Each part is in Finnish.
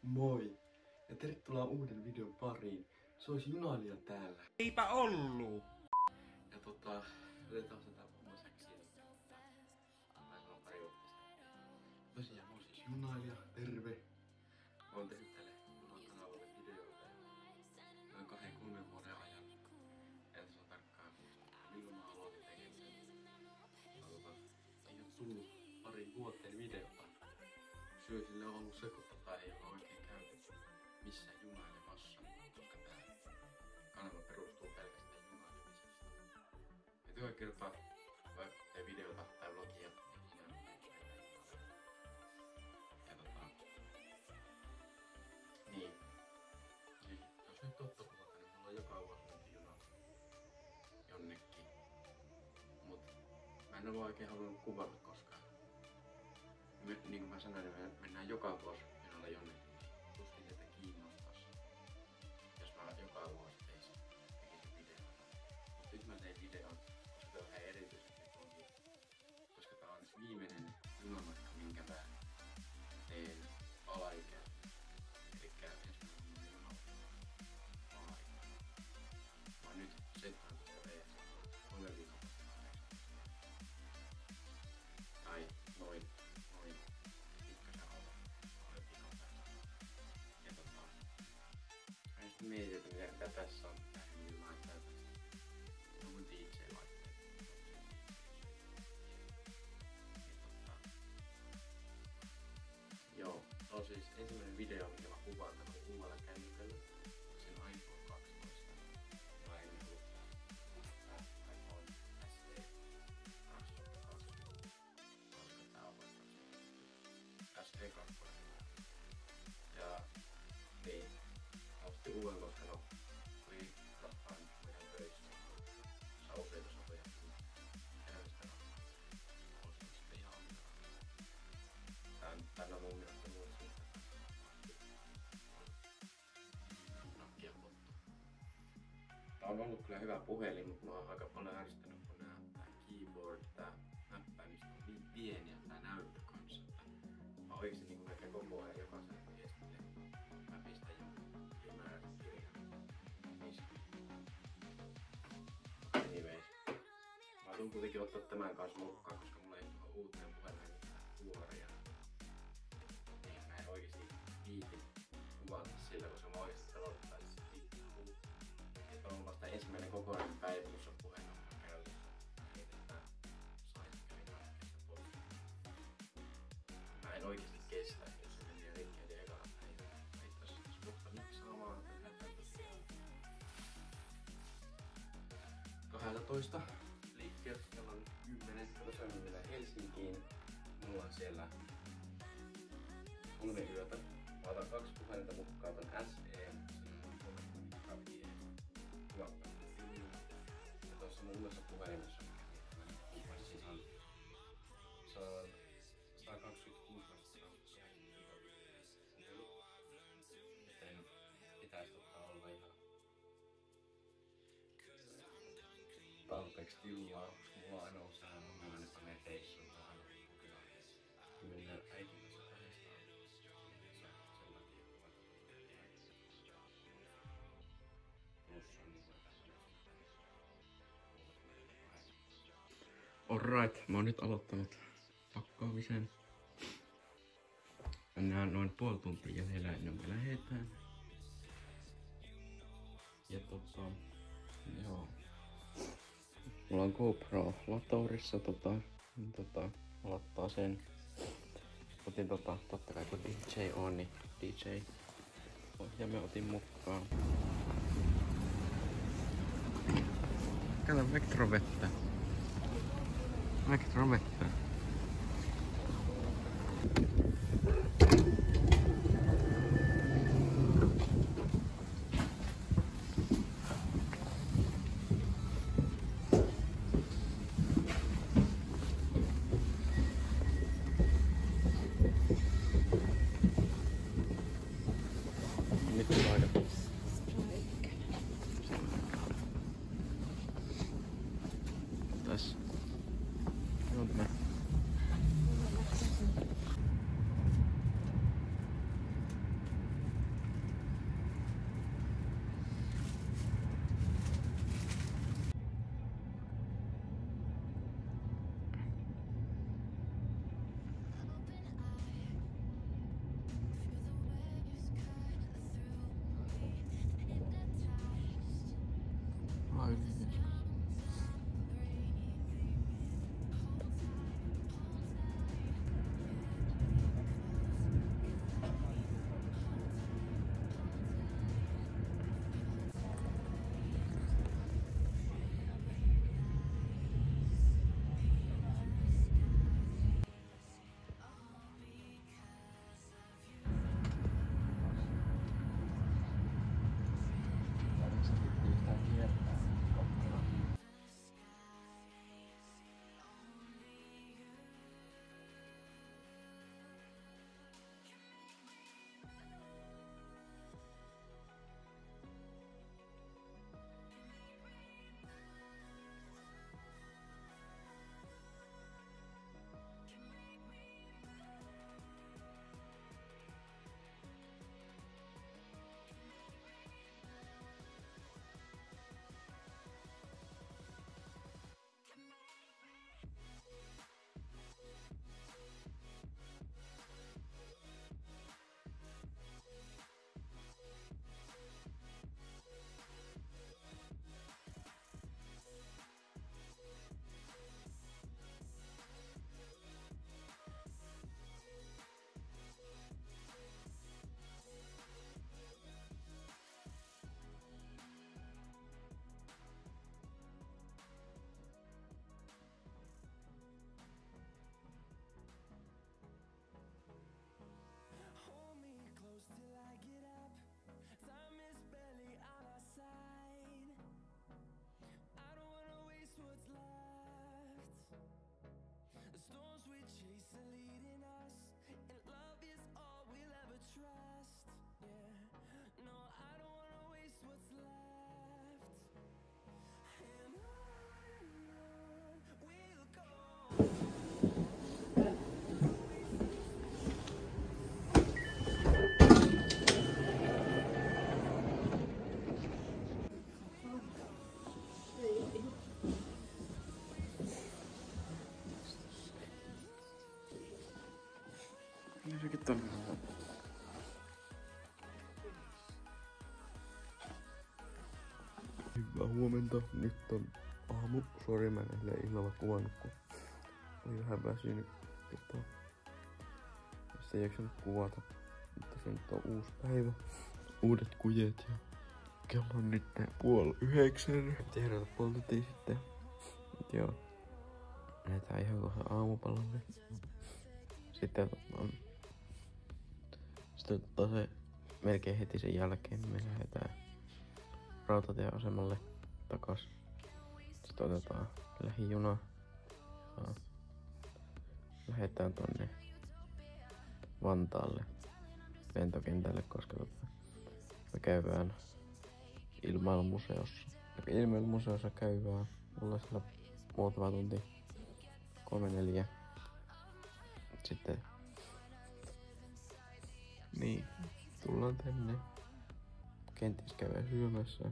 Moi! Ja tervetuloa uuden videon pariin. Se olisi Junalia täällä. Eipä ollu! Ja otetaan se tää homma seksiin. Mä sanon pari vuotta sitten. Tosiaan mä oon siis Junalia, terve! Mä oon tehnyt tälle Junan kanavalle videoita noin 2-3 vuoden ajan. En saa tarkkaan muistaa, milloin mä aloitin tekemään. Ei oo tullut pari vuoteen videota. Syy sille on ollut se, kun ei ole oikein käytetty missään junailemassa, koska tää kanava perustuu pelkästään junailemisesta. Ja joka kerta, vaikka tee videota tai vlogia, niin siinä on näitä junailemaan. Ja niin. Siis, jos nyt totta puhutaan, niin mulla on joka vuosi menty junalla jonnekin. Mut mä en oo oikein halunnut kuvata koskaan. Niin kuin mä sanoin, niin me mennään joka vuosi junalla jonnekin. Tuskin teitä kiinnostais, jos mä joka vuosi tekisin videoita. Mut nyt mä tein videon, koska tää on ihan erityisesti vlogia. Koska tää on viimeinen junamatka, minkä mä teen alaikäinen. Elikkä ensimmäinen junalla alaikäinen. Mä oon nyt 17 V, 3 viikon tai noin pikkasen alle viikon päästä. Ja mä sitten mietin, että mitä tässä on, mitä hyvin laittaa tästä. Joku DJ-laitteet. Joo, se on siis ensimmäinen video, mikä mä kuvaan tämän uudella kännykällä. Sen iPhone 12. Mä en kuluttaa iPhone SE 2020. SE2. Ja niin, ostin uuden, koska no oli rahaan meidän töissä. Saa useita satoja eräistä rahaa. Ostin sitten ihan tän on mun mielestä mulle siitä. Nakkia pottu. Tää on ollut kyllä hyvä puhelin, mutta mä oon aika paljon ärsyttänyt, kun tää keyboard, tää näppäimistö on niin pieni ja tää näyttö kanssa. Mä oikeesti niinku näkee koko ajan jokaisen viestin ja mä pistän jonkun ylimääräisen kirjan. Anyways. Mä tuun kuitenkin ottaa tämän kanssa mukaan, koska mulla ei ole uuteen puhelimeen mitään kuoria. Niin mä en oikeesti viiti kuvata sillä, koska mä oikeesti pelottaa, että se tippuu. Että on vasta ensimmäinen kokonainen päivä, kun se on puhelinnumero käytössä. Mä en oikeesti kestä, jos se menee rikkeelle ekana päivänä. Ei tässä mutta miksaamaan tätä tosiaan 12 liikkeet, jolla on 10, jos on vielä Helsinkiin. Mulla on siellä 3 yötä. Mä otan 2 puhelinta mukaan, ton SE, siinä on 3 vie kuvatta. Ja tossa mun uudessa puhelimessa se on 126 prosenttia. Joten pitäis olla ihan tarpeeksi tilaa, koska mulla on aina ollut sellainen ongelma, että panee teissuun tai aina pukilla. Mennään äitin kanssa kahdestaan. Sen takia, kun mä plussa on niin alright, mä oon nyt aloittanut pakkaamisen. Mennään noin puoli tuntia jäljellä ennen kuin me lähetään. Ja joo. Mulla on GoPro latorissa aloittaa sen. Otin totta kai kun DJ on, niin DJ ohjaamme otin mukaan. Kato Vectrovettä. Vectrovettä. Nyt laitetaan. Tässä. huomenta. Nyt on aamu. Sori, mä en illalla kuvannut, kun oli vähän väsynyt. Tästä ei jaksanut kuvata. Mutta se nyt on uusi päivä. Uudet kujet ja kello on nyt 8:30. Tehdään puoli tuntia sitten. Joo. Lähdetään ihan kohta aamupalalle. Sitten se melkein heti sen jälkeen me lähdetään rautatieasemalle takas. Sitten otetaan lähijuna. Ja lähdetään tonne Vantaalle lentokentälle, koska me käydään ilmailumuseossa. Ilmailumuseossa käydään mulla siellä muutama tunti, 3-4. Sitten niin, tullaan tänne. Kenties käydään syömässä.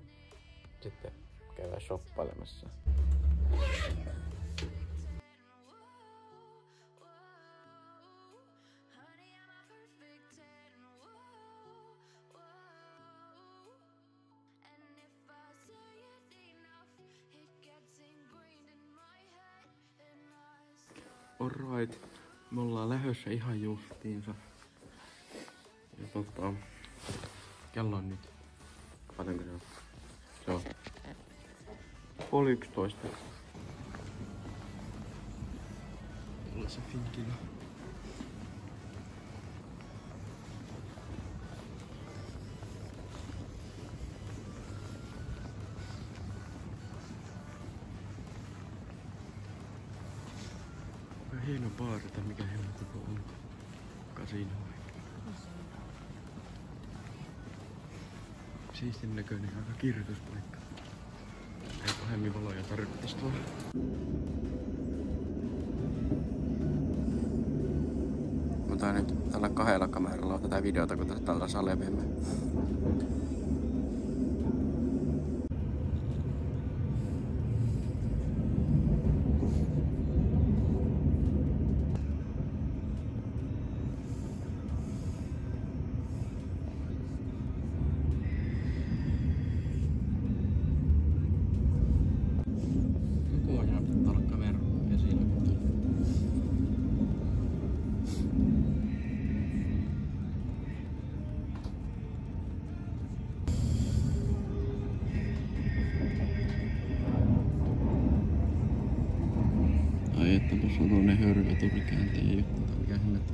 Sitten käydään shoppailemassa. Alright, me ollaan lähdössä ihan justiinsa. Ja kello on nyt, paljonko se on? Se on 10:30. Tuolla se Finkila. Hieno baari, tai mikä helvetti on. Kasino. Siistin näköinen, aika kirjoituspaikka. Ei pahemmin valoja tarvittis tuolla. Mutta nyt tällä 2 kameralla tätä videota, kun tällä saa leveämmän. Ai että tuossa on tuonne höyryvetulikääntäjä juttu, tai mikä hemmetti.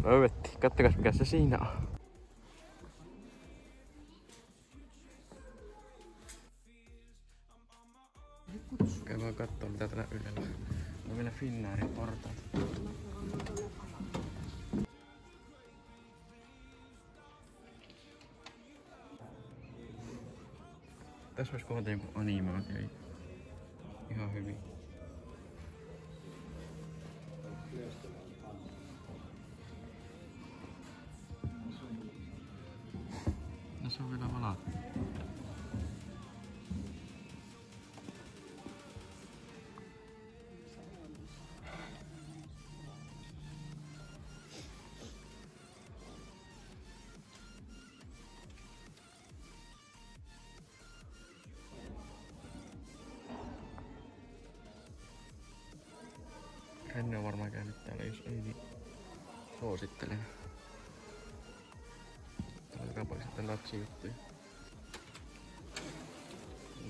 Löydettiin. Kattokas mikä se siinä on. Käydään kattoo mitä täällä ylellä. On vielä Finnairin portaat. Tässä vois kohta joku animaatio. Ihan hyvin. No se on vielä valattu. Renne on varmaan käynyt täällä, jos ei niin suosittelen. Täällä on paljon sitten natsijuttuja.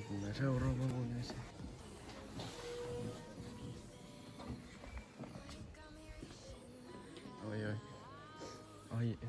Tulee seuraava huoneeseen. Oi oi. Ai että.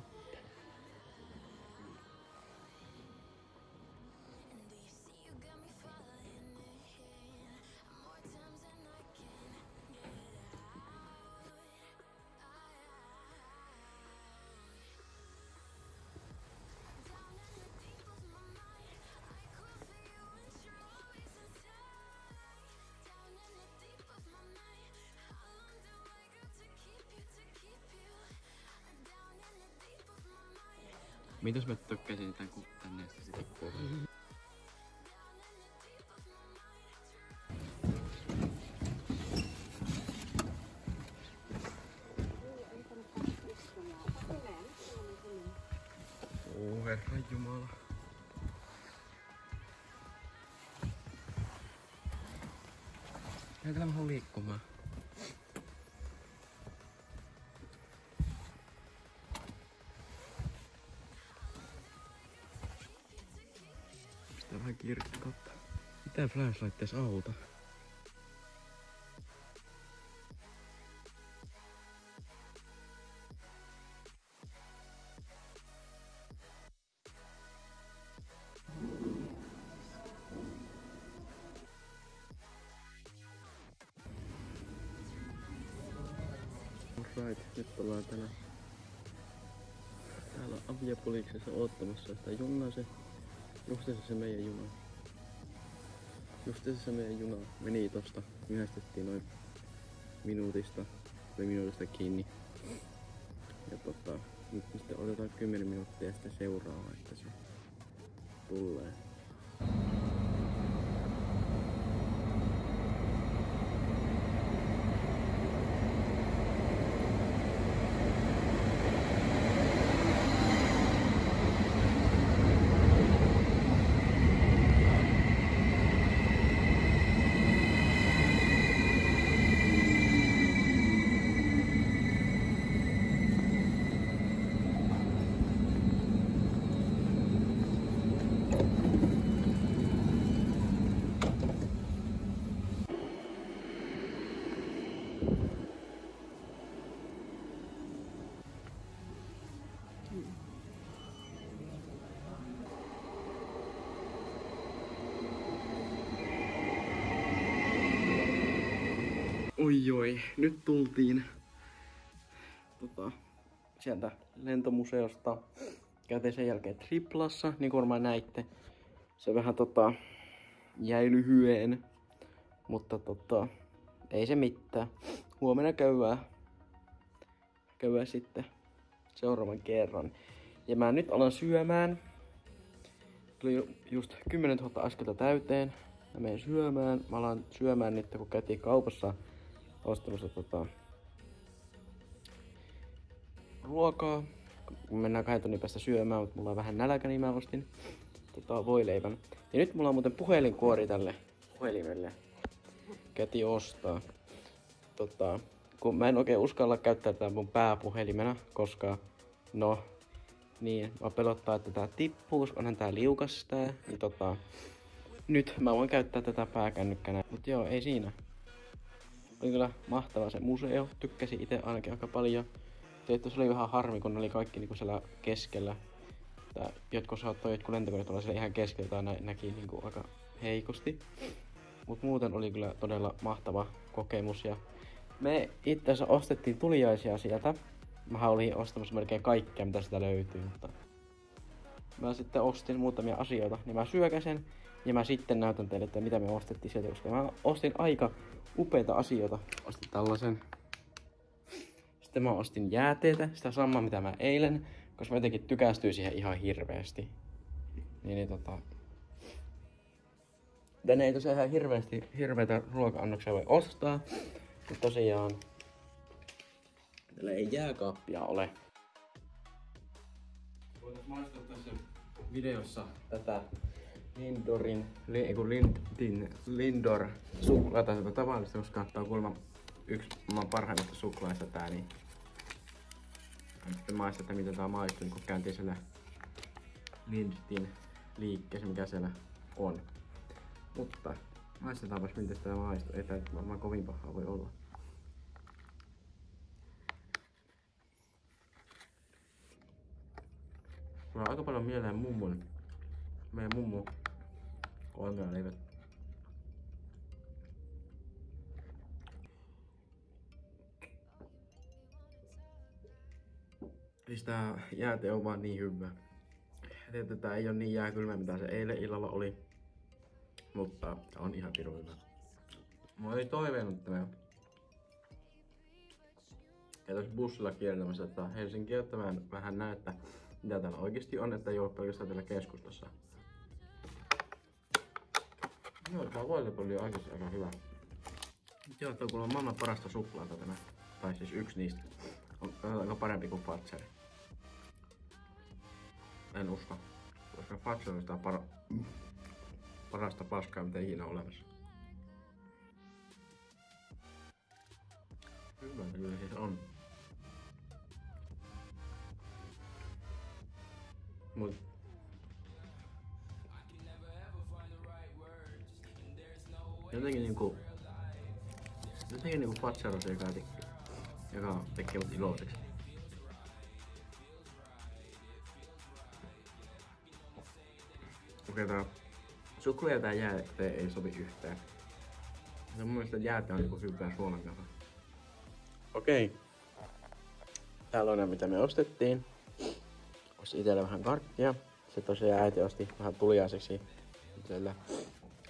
Mitäs mä tökkäisin tän kun tänne ja sitten tippuu? Herran Jumala. Lähdetään vähän liikkumaan. Pistää vähän kirkkautta. Mitä flashlightteessa auta? Right, nyt ollaan täällä Aviapoliksessa oottamassa sitä junaa. Justiinsa se meidän juna. Justiinsa se meidän juna meni tosta. Myöhästettiin noin minuutista kiinni. Ja nyt sitten otetaan 10 minuuttia sitten seuraavaa, että se tulee. Oi, nyt tultiin sieltä lentomuseosta. Käytiin sen jälkeen Triplassa, niin kuin varmaan näitte. Se vähän jäi lyhyen, mutta ei se mitään. Huomenna käydään sitten seuraavan kerran. Ja mä nyt alan syömään. Tuli just 10 000 askelta täyteen. Mä menen syömään. Mä alan syömään nyt, kun käytiin kaupassa ostamassa ruokaa. Kun mennään 2 tunnin päästä syömään, mutta mulla on vähän nälkä, niin mä ostin voileivän. Ja nyt mulla on muuten puhelinkuori tälle puhelimelle. Käytiin ostaa. Kun mä en oikein uskalla käyttää tätä mun pääpuhelimena, koska niin, mä pelottaa, että tää tippuu, onhan tää liukas tää. Niin nyt mä voin käyttää tätä pääkännykkänä. Mut joo, ei siinä. Oli kyllä mahtava se museo, tykkäsin itse ainakin aika paljon. Tietysti se oli vähän harmi, kun ne oli kaikki niinku siellä keskellä. Jotkut lentokoneet olla siellä ihan keskellä tai näki niinku aika heikosti. Mut muuten oli kyllä todella mahtava kokemus. Ja me itse asiassa ostettiin tuliaisia sieltä. Mähän olin ostamassa melkein kaikkea, mitä sitä löytyy, mutta mä sitten ostin muutamia asioita, niin mä syökäsen ja mä sitten näytän teille, että mitä me ostettiin sieltä, koska mä ostin aika upeita asioita. Ostin tällaisen. Sitten mä ostin jääteetä, sitä samaa mitä mä eilen, koska mä jotenkin tykästyin siihen ihan hirveästi. Tänne ei tosiaan ihan hirveitä ruoka-annoksia voi ostaa, mutta tosiaan täällä ei jääkaappia ole. Voitais maistaa tässä videossa tätä Lindor suklaata, tätä tavallista, koska tää on kuulemma yksi maailman parhaimmista suklaista tää, niin sitten maistetaan mitä tää maistuu, kun kääntiin siellä Lindtin liikkeessä, mikä siellä on. Mutta maistetaanpas miltä tää maistuu, ei tää varmaan kovin pahaa voi olla. Mulla on aika paljon mieleen meidän mummun ongelmaleivät. Siis tää jääte on vaan niin hyvä. Tietysti tää ei oo niin jääkylmä mitä se eilen illalla oli. Mutta tää on ihan pirun hyvä. Mä olin toiveenut, että me käytäis bussilla kiertämässä Helsinkiä, että mä vähän näen, että mitä täällä oikeesti on, että ei oo pelkästään täällä keskustassa. Joo, tää voilepoli on oikeesti aika hyvä. Joo, tuo kuulemma maailman parasta suklaata tämä. Tai siis yksi niistä. On aika parempi kuin Fazer. En usko. Koska Fazer on sitä parasta paskaa, mitä ikinä on olemassa. Hyvä se kyllä siis on. Mut jotenkin niinku Fazer on se, joka tekee mut iloiseksi. Okei, tää suklaa ja tää jääte ei sovi yhteen. Ja mun mielestä jääte on niinku hyvää suolan kanssa. Okei. Täällä on ne mitä me ostettiin. Ostin itelle vähän karkkia. Se tosiaan äiti osti vähän tuliaiseksi siellä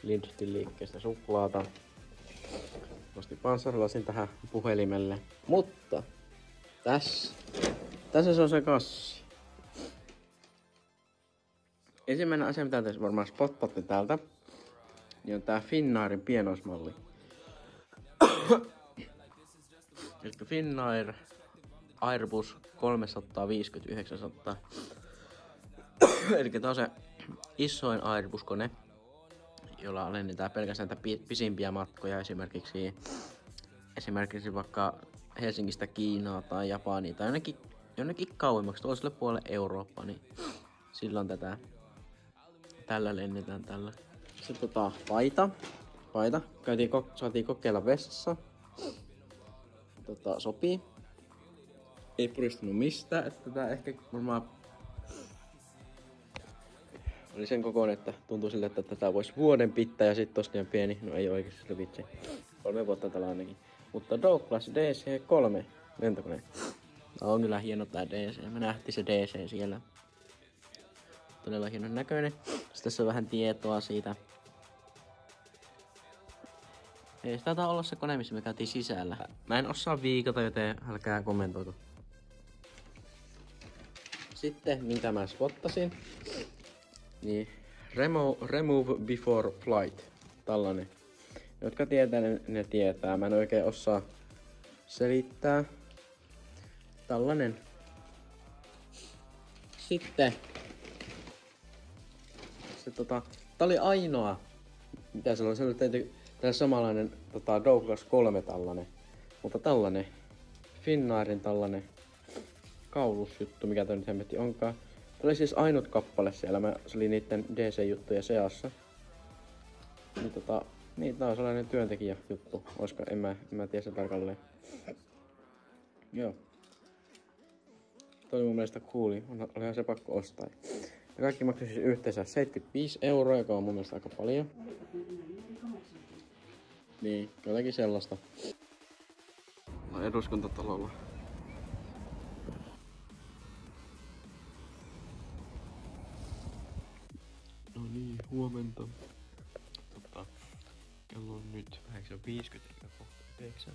Lindstedtin liikkeestä suklaata. Ostin panssarilasin tähän puhelimelle. Mutta tässä se on se kassi. Ensimmäinen asia mitä tässä varmaan spottatte täältä, niin on tää Finnairin pienoismalli. Eli Finnair Airbus 350-900. Eli tää on se isoin Airbus-kone, jolla lennetään pelkästään pisimpiä matkoja, esimerkiksi vaikka Helsingistä Kiinaa tai Japaniin tai jonnekin kauemmaksi toiselle puolelle Eurooppaa, niin silloin tällä lennetään tällä. Sitten paita. Saatiin kokeilla vessassa. Sopii. Ei puristunut mistään, että tää ehkä varmaan oli sen kokoinen, että tuntuu siltä, että tätä voisi vuoden pitää ja sit tosta on pieni. No ei oikeesti sillä vitsi. 3 vuotta tällä ainakin. Mutta Douglas DC-3 lentokone. Tää on kyllä hieno tää DC. Me nähtiin se DC siellä. Todella hienon näköinen. Sitten tässä on vähän tietoa siitä. Ei sitä taitaa olla se kone, missä me käytiin sisällä. Mä en osaa viikata, joten älkää kommentoiko. Sitten, mitä mä spottasin, niin remove before flight. Tällainen. Jotka tietää, ne tietää. Mä en oikein osaa selittää. Tällainen. Sitten. Tää oli ainoa. Mitä se oli? Se oli tää samanlainen Douglas 3 tällainen. Mutta tällainen. Finnairin tällainen kaulusjuttu, mikä tää nyt hemmetti onkaan. Tää oli siis ainut kappale siellä. Se oli niitten DC-juttujen seassa. Niin tää on sellainen työntekijäjuttu. Oisko? En mä tiedä sen tarkalleen. Joo. Toi oli mun mielestä cooli. Olihan se pakko ostaa. Ja kaikki maksoi siis yhteensä 75 €, joka on mun mielestä aika paljon. Niin, jotakin sellaista. No Eduskuntatalolla. No niin, huomenta. Kello on nyt 8.50 eikä kohta 9.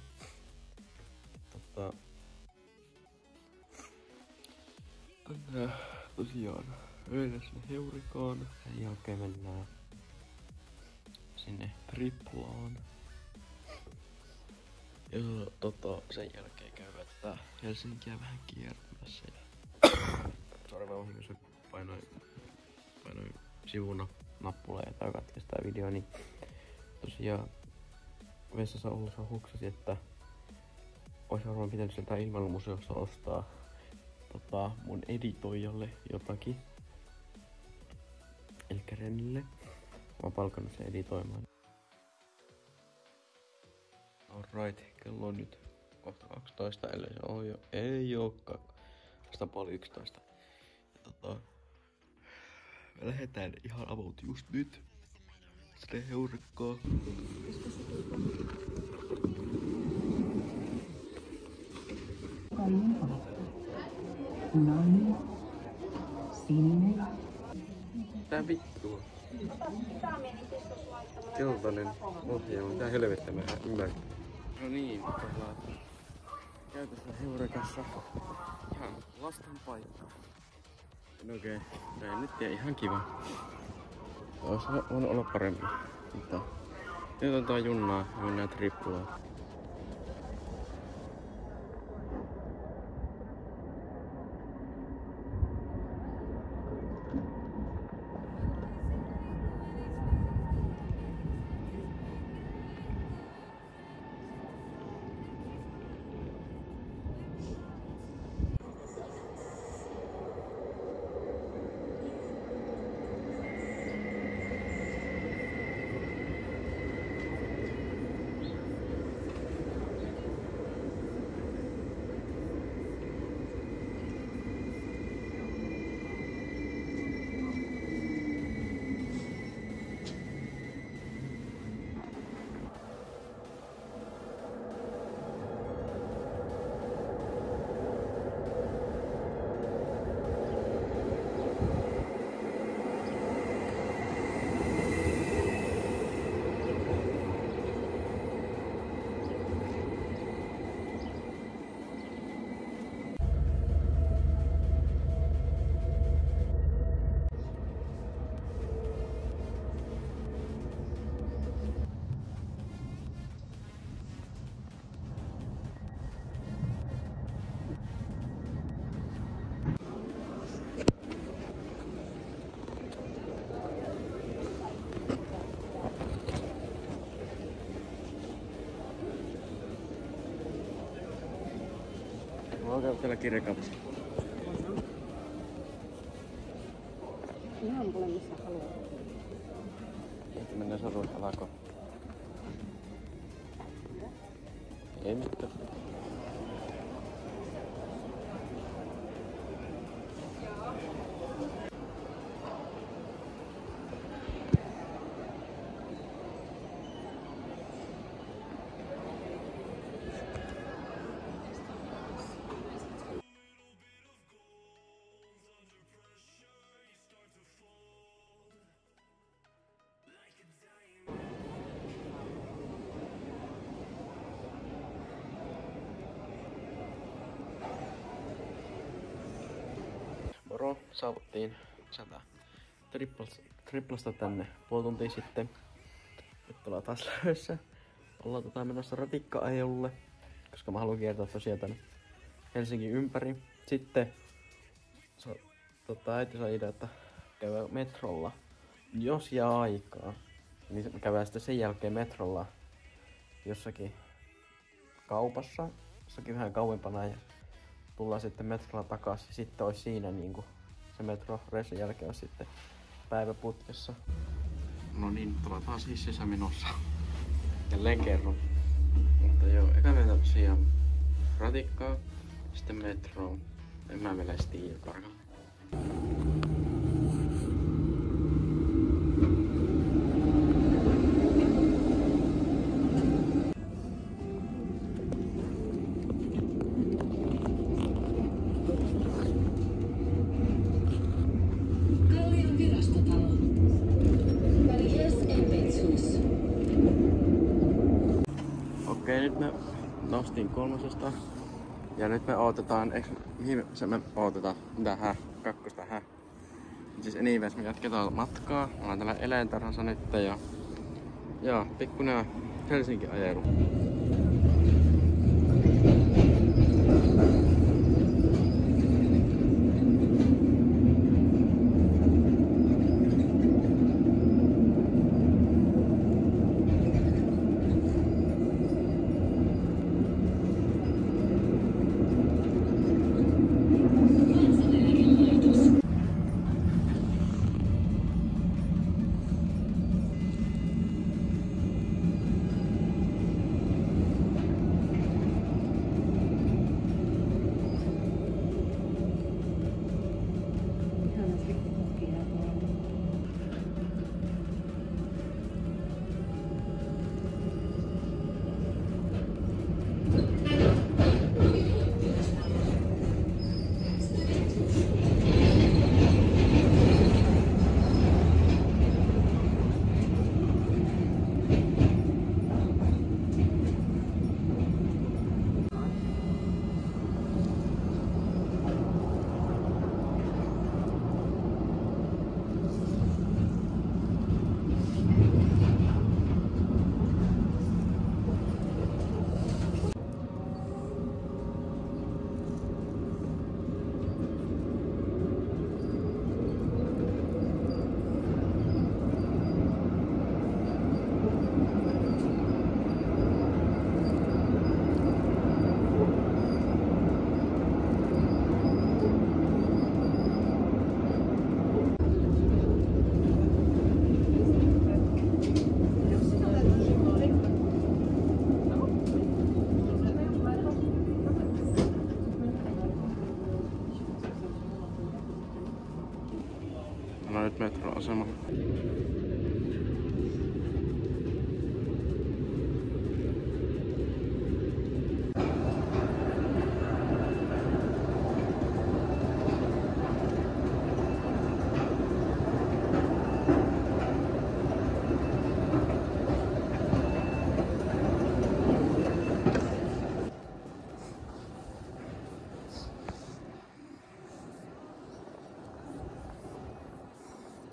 Tänään tosiaan yhdessä sinne Heurikaan. Sen jälkeen mennään sinne Triplaan. Ja sen jälkeen käydään tätä Helsinkiä vähän kiertämässä. Sori mä vahingossa painoin sivuna nappulaa ja tää katkesi tää video, niin tosiaan vessassa ollessa huksasin, että olisi varmaan pitänyt sieltä ilmailumuseosta ostaa mun editoijalle jotakin. Elikkä Renille. Mä oon palkannut sen editoimaan. Alright, kello on nyt kohta 12, ellei se ole jo. Ei ookaan. Vasta 10:30. Me lähdetään ihan about just nyt. Sitten Heurikkoon. Noin. Sinne. Tää vittu. Keltainen ohjaama. Tää helvettiä mä ymmärrän. No niin, käytetään Heurikassa ihan lasten paikkaa. No okei, näin nyt ei ihan kiva. Olisi voinut olla paremmin. Mutta nyt otetaan junnaa ja mennään triplaan. Mä oon täällä kirjakaupassa. Ihan kuule missä haluaa. Nyt mennään Sorun alakoon. Ei mitään. Moro, saavuttiin sieltä triplasta tänne puoli tuntia sitten. Nyt ollaan taas löydössä. Ollaan menossa ratikka-ajelulle, koska mä haluan kiertää tosiaan tänne Helsingin ympäri. Sitten äiti sai idea, että käydään metrolla. Jos jää aikaa, niin me käydään sitten sen jälkeen metrolla jossakin kaupassa, jossakin vähän kauempana ja tullaan sitten metrolla takaisin. Sitten olisi siinä niinku se metroreissun jälkeen olisi sitten päiväputkessa. No niin, nyt ollaan taas hississä menossa. Jälleen kerran. Mutta joo, eka mennään tosiaan ratikkaa, sitten metroon. En mä vielä edes tiedä tarkalleen. Okei, nyt me noustiin 3. ja nyt me odotetaan, mihin me odotetaan? Mitä kakkosta Siis anyways, me jatketaan matkaa. Me ollaan täällä eläintarhassa nyt ja pikkuinen Helsingin ajelu. metroasemalla.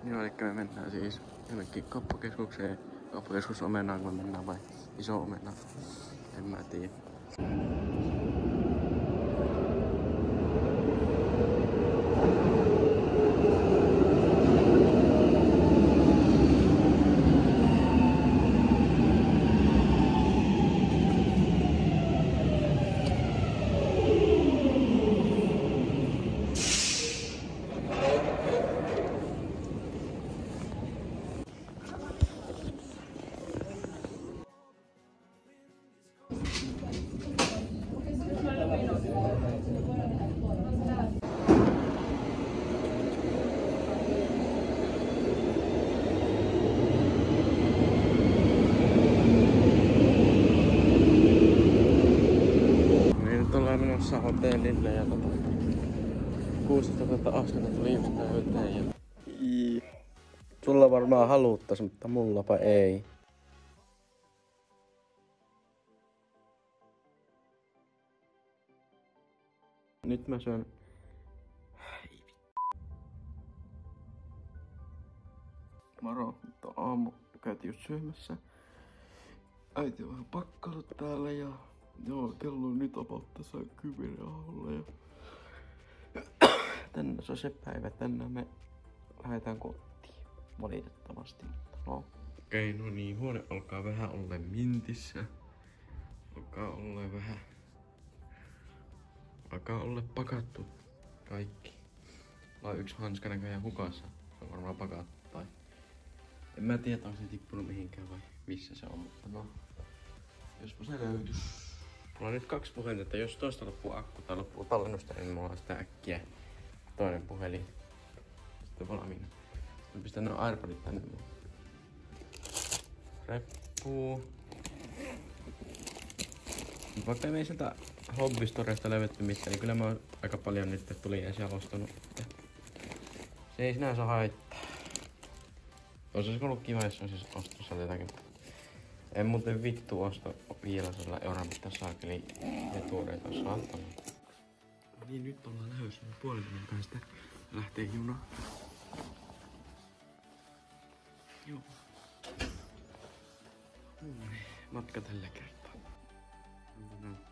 Joo, eli me mennään siis jonnekin kauppakeskukseen. Kauppakeskus Omenaan, kun me mennään vai Iso Omena? En mä tiedä. Menossa hotellille ja 16 askelta tuli just täyteen ja... Sulla varmaan haluttais, mutta mullapa ei. Nyt mä syön... Moro, mutta aamu käytiin just syömässä. Äiti on vähän pakkalut täällä ja... Joo, kello on nyt about tässä 10 aamulla ja... Tänään se on se päivä, tänään me lähdetään kotiin. Valitettavasti, mutta no. Okei, no niin, huone alkaa vähän olla mintissä. Alkaa olla pakattu kaikki. Mulla on yksi hanska näköjään hukassa. Se on varmaan pakattu tai... En mä tiedä, onko se tippunut mihinkään vai missä se on, mutta no. Jospa se löytys. Mulla on nyt 2 puhelinta, jos toista loppuu akku tai loppuu tallennusta, niin mulla on sitä äkkiä toinen puhelin. Sitten valmiina. Sitten pistän nuo AirPodit tänne mun reppuun. Vaikka ei sieltä Hobbystoreista löydetty mitään, niin kyllä mä oon aika paljon nyt tuli edes jalostunut. Se ei sinänsä haittaa. Olisi se ollut kiva, jos on siis ostossa jotakin. En muuten vittu osta 500 € mitä saakeli etuoreita saattanut. Niin nyt ollaan lähdössä 1,5 tunnin päästä. Lähtee juna. Joo. Matka tällä kertaa. Miltä näyttää?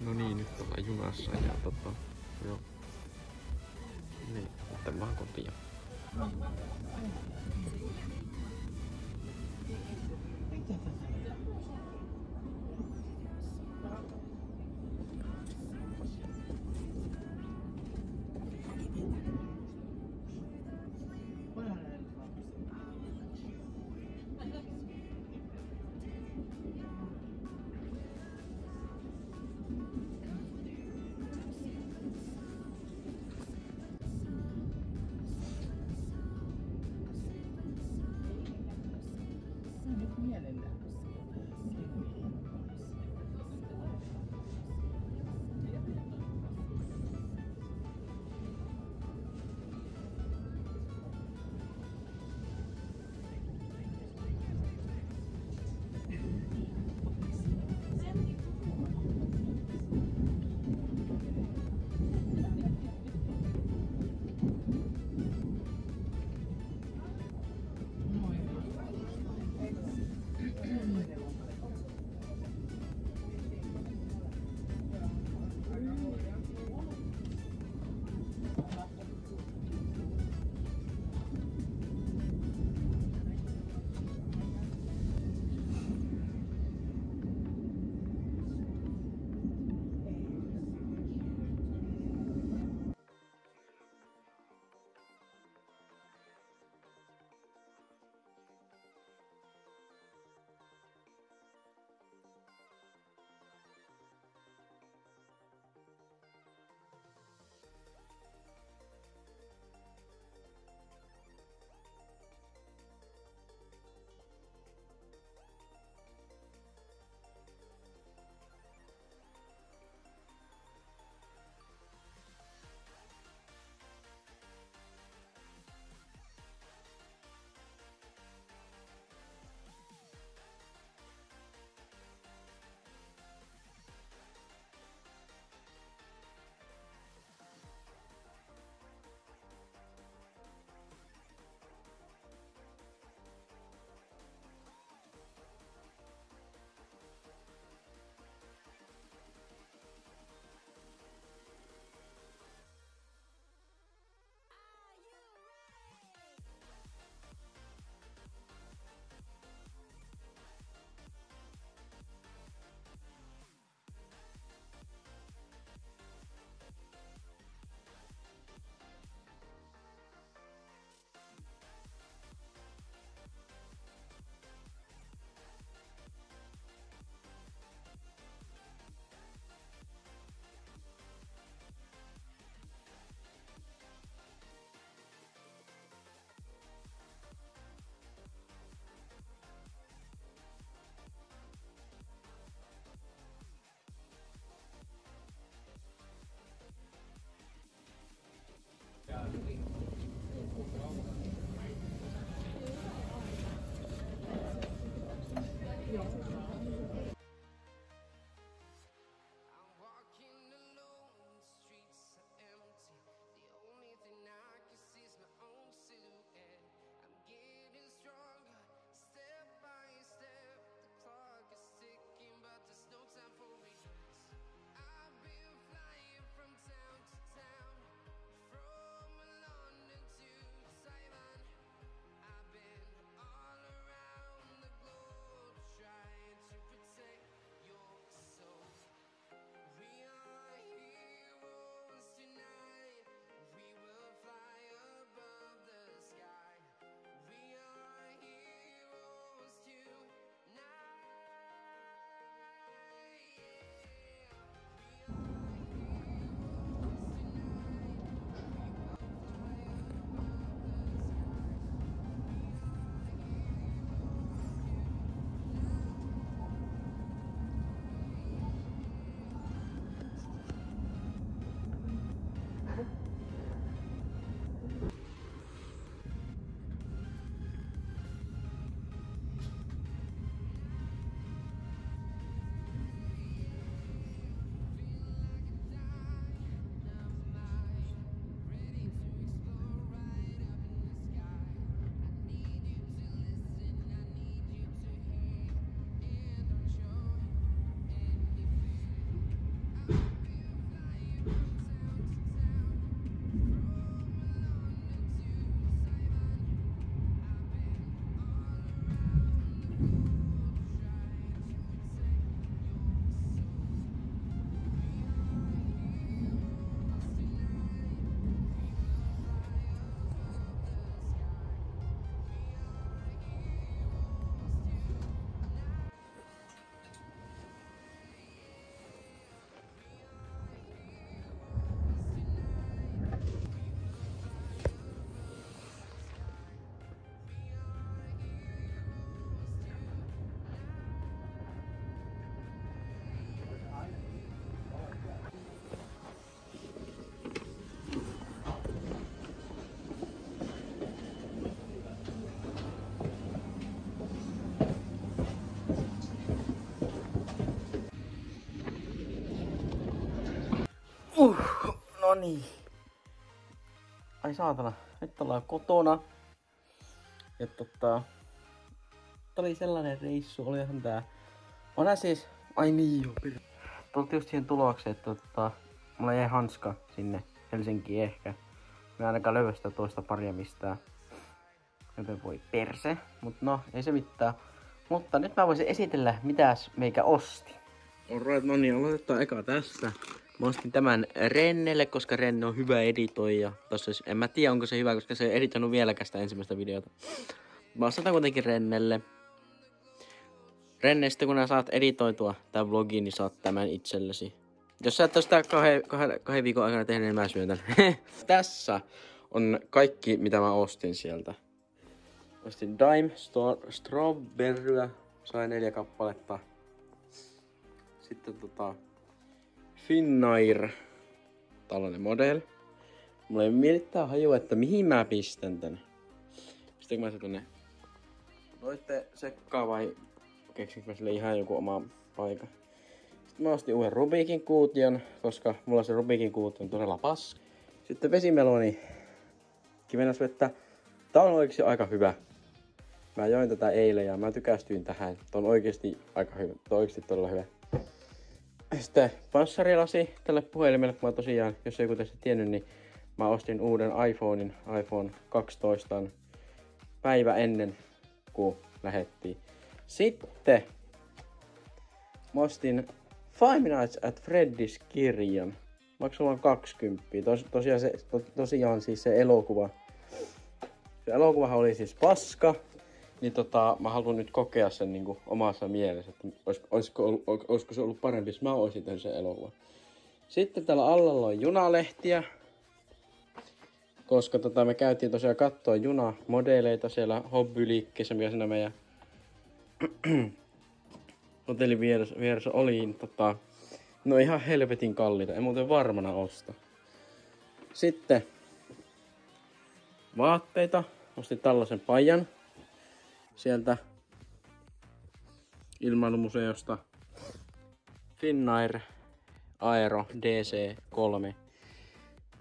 No niin, nyt ollaan junassa ja joo. Niin, sitten vaan kotiin. Noniin. Ai saatana, nyt ollaan kotona. Ja oli sellainen reissu, olihan tää. Onhan siis, ai niin joo, tultiin just siihen tulokseen, että mulla jäi hanska sinne Helsinkiin ehkä. Mä ainakaan löyä sitä toista paria mistään. Joten voi perse, mut no, ei se mitään. Mutta nyt mä voisin esitellä, mitäs meikä osti. Alright, no niin, aloitetaan eka tästä. Mä ostin tämän Rennelle, koska Renne on hyvä editoija. Tossa en mä tiedä, onko se hyvä, koska se ei editoinut vieläkään sitä ensimmäistä videota. Mä ostetaan kuitenkin Rennelle. Renne, sitten kun saat editoitua tän vlogin, niin saat tämän itsellesi. Jos sä et oo sitä kahden viikon aikana tehnyt, niin mä syön tän. Tässä on kaikki, mitä mä ostin sieltä. Ostin Dime Strawberryä, sai 4 kappaletta. Sitten Finnair, tällainen model. Mulla ei mielittää hajua, että mihin mä pistän tän. Sitten kun mä se tonne noitte sekkaan vai keksinkö mä sille ihan joku oma paikka. Sitten mä ostin uuden Rubikin kuution, koska mulla se Rubikin kuutio on todella paska. Sitten vesimeloni kivennäisvettä. Tää on oikeesti aika hyvä. Mä join tätä eilen ja mä tykästyin tähän. Tää on oikeesti aika hyvä. Tää on oikeesti todella hyvä. Sitten panssarilasi tälle puhelimelle, kun mä tosiaan, jos ei kuitenkaan tiennyt, niin mä ostin uuden iPhonein, iPhone 12 päivä ennen kuin lähettiin. Sitten mä ostin Five Nights at Freddy's kirjan. Maksoi vaan 20. Tosiaan siis se elokuva. Se elokuvahan oli siis paska. Niin mä haluan nyt kokea sen niinku omassa mielessä, että olisiko se ollut parempi, jos mä olisin tehnyt sen elokuvan. Sitten täällä alalla on junalehtiä. Koska me käytiin tosiaan katsoa junamodeleita siellä hobbyliikkeessä, mikä siinä meidän hotellin vieressä oli. No ihan helvetin kalliita, en muuten varmana osta. Sitten vaatteita. Ostin tällaisen paijan sieltä ilmailumuseosta. Finnair Aero DC3.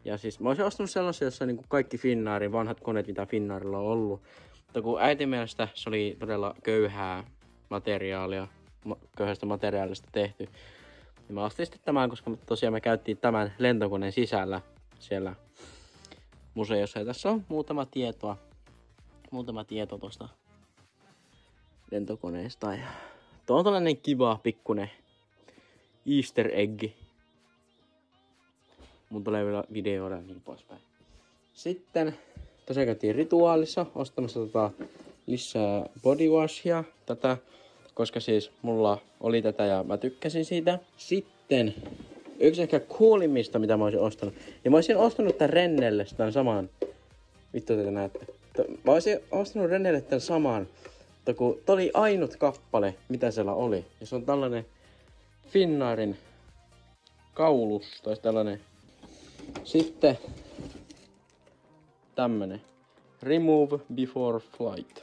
Ja siis mä olisin ostanut sellaisia, jossa niinku kaikki Finnairin vanhat koneet, mitä Finnairilla on ollut. Mutta kun äitin mielestä se oli todella köyhää materiaalia, köyhästä materiaalista tehty. Ja mä ostin sitten tämän, koska tosiaan me käyttiin tämän lentokoneen sisällä siellä museossa. Ja tässä on muutama tieto tosta lentokoneesta. Ja tuo on tällainen kiva pikkunen Easter egg. Mun tulee vielä videoida ja niin poispäin. Sitten tosiaan käytiin rituaalissa ostamassa lisää bodywashia tätä, koska siis mulla oli tätä ja mä tykkäsin siitä. Sitten yksi ehkä coolimmista, mitä mä olisin ostanut. Ja mä olisin ostanut tän Rennelle tämän saman. Vittu te näette. Mä olisin ostanut Rennelle tämän saman. Mutta kun tää oli ainut kappale, mitä siellä oli. Ja se on tällainen Finnairin kaulus. Tai tällainen. Sitten tämmönen. Remove before flight.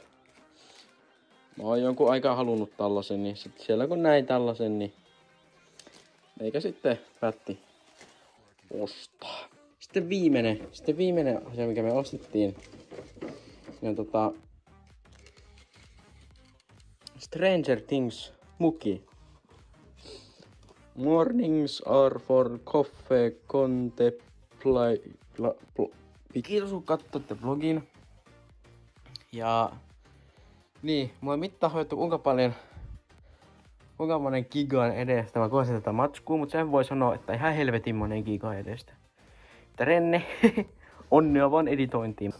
Mä oon jonkun aikaa halunnut tällaisen, niin sit siellä kun näin tällaisen, niin eikä sitten päätti ostaa. Sitten viimeinen asia, mikä me ostettiin, niin on Stranger Things muki. Mornings are for coffee Kiitos kun katsoitte vlogin. Ja niin, mulla ei mitään hoidettu kuinka monen gigan edestä mä kohdastin tätä matskua, mutta sen voi sanoa, että ihan helvetin monen gigan edestä. Että Renne, onnea vaan editointiin.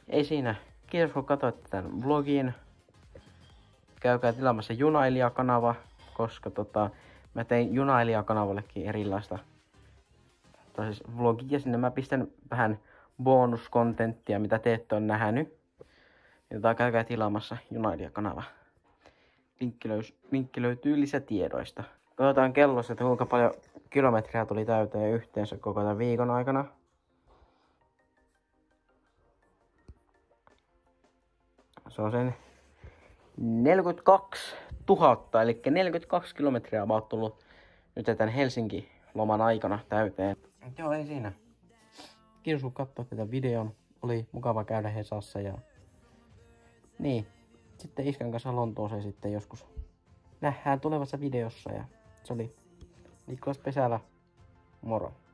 Ei siinä. Kiitos kun katsoitte tämän vlogin. Käykää tilaamassa Junailija-kanava, koska mä tein Junailija-kanavallekin erilaista vlogia. Sinne mä pistän vähän bonuskontenttia, mitä te ette on nähnyt. Jota käykää tilaamassa Junailija-kanava. Linkki löytyy lisätiedoista. Katsotaan kellossa, että kuinka paljon kilometriä tuli täyteen yhteensä koko tämän viikon aikana. Se on sen 42 000, eli 42 kilometriä mä oon tullut nyt tämän Helsinki-loman aikana täyteen. Joo, ei siinä. kiitos kun katsoit tätä videon. Oli mukava käydä Hesassa ja... Niin. Sitten Iskän kanssa Lontooseen sitten joskus. Nähdään tulevassa videossa ja se oli Niklas Pesälä. Moro.